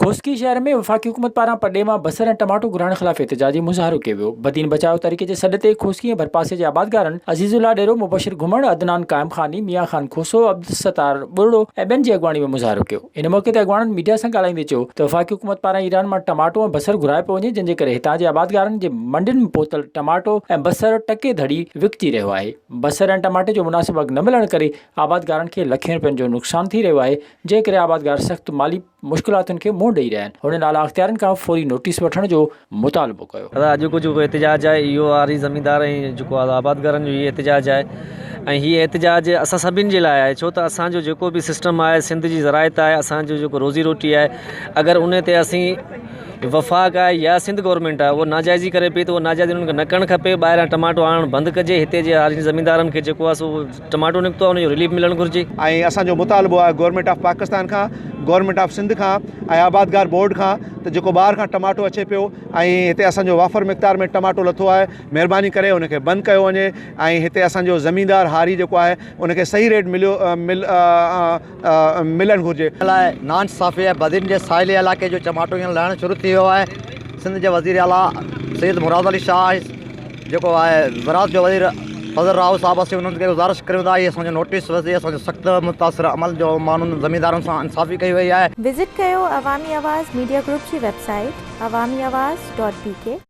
खोस्की शहर में वफ़ाक़ी हुकूमत पारां पॾे मां बसर ऐं टमाटो घुराइण ख़िलाफ़ एहतिजाजी मुज़ाहिरो कयो वियो। बदीन बचाव तरीक़े जे सॾ ते खोस्की ऐं भरपासे जे आबादगारनि अज़ीज़ुल्लाह डेरो, मुबशिर घुमण, अदनान कायम खानी, मियां खान खोसो, अब्दुल सत्तार बुरड़ो ऐं ॿियनि जी अॻवानी में मुज़ाहिरो कयो। इन मौक़े ते अॻवाननि मीडिया सां ॻाल्हाईंदे चयो त वफ़ाक़ी हुकूमत पारां ईरान मां टमाटो ऐं बसर घुराए पियो वञे, जंहिंजे करे हितां जे आबादगारनि जे मंडियुनि में पहुतल टमाटो ऐं बसर टके धड़ी विकिजी रहियो आहे। बसर ऐं टमाटे जो मुनासिब अघु न मिलण करे आबादगारनि खे लखें रुपयनि जो नुक़सान थी रहियो आहे, जंहिं करे आबादगार सख़्तु माली मुश्किलातुनि खे मुंहुं ॾेई रहिया आहिनि। हुननि आला अख़्तियारनि खां फौरी नोटिस वठण जो मुतालबो कयो। अॼु जेको एहतिजाज आहे इहो आरी ज़मींदार ऐं जेको आहे आबादगारनि जो इहो एहतिजाज आहे ऐं हीअ एहतिजाज असां सभिनि जे लाइ आहे, छो त असांजो जेको बि सिस्टम आहे, सिंध जी ज़राइत आहे, असांजो जेको रोज़ी रोटी आहे, अगरि उन ते असीं वफ़ाक़ आहे या सिंध गवर्नमेंट आहे उहो नाजाइज़ी करे पई, त उहो नाजाइज़ी उन्हनि खे न करणु खपे। ॿाहिरां टमाटो आणणु बंदि कजे। हिते जे हाली ज़मींदारनि खे जेको आहे सो टमाटो निकितो आहे उनजो रिलीफ मिलणु घुरिजे। ऐं असांजो मुतालबो आहे गवर्नमेंट ऑफ पाकिस्तान खां, गवर्नमेंट ऑफ सिंध खां ऐं आबादगार बोर्ड खां, त जेको ॿाहिरि खां टमाटो अचे पियो ऐं हिते असांजो वाफ़र मिक़दार में टमाटो लथो आहे, महिरबानी करे उनखे बंदि कयो वञे ऐं हिते असांजो ज़मींदार हारी जेको आहे उनखे सही रेट मिलणु घुरिजे। नाइंसाफ़ी आहे। बदीन जे साहिली इलाइक़े जो टमाटो हींअर लहणु शुरू थी वियो आहे। सिंध जे वज़ीर आला सैयद मुराद अली शाह जेको आहे ज़राअत जो वज़ीर फज़ल राव साहब, असीं उन्हनि खे गुज़ारिश करियूं था इहे असांजो नोटिस वरिती, असांजो सख़्तु मुतासिर अमल जो माण्हुनि ज़मींदारनि सां इंसाफ़ी कई वई आहे। विज़िट कयो अवामी आवाज़ मीडिया ग्रुप जी वेबसाइट awamiawaz.pk।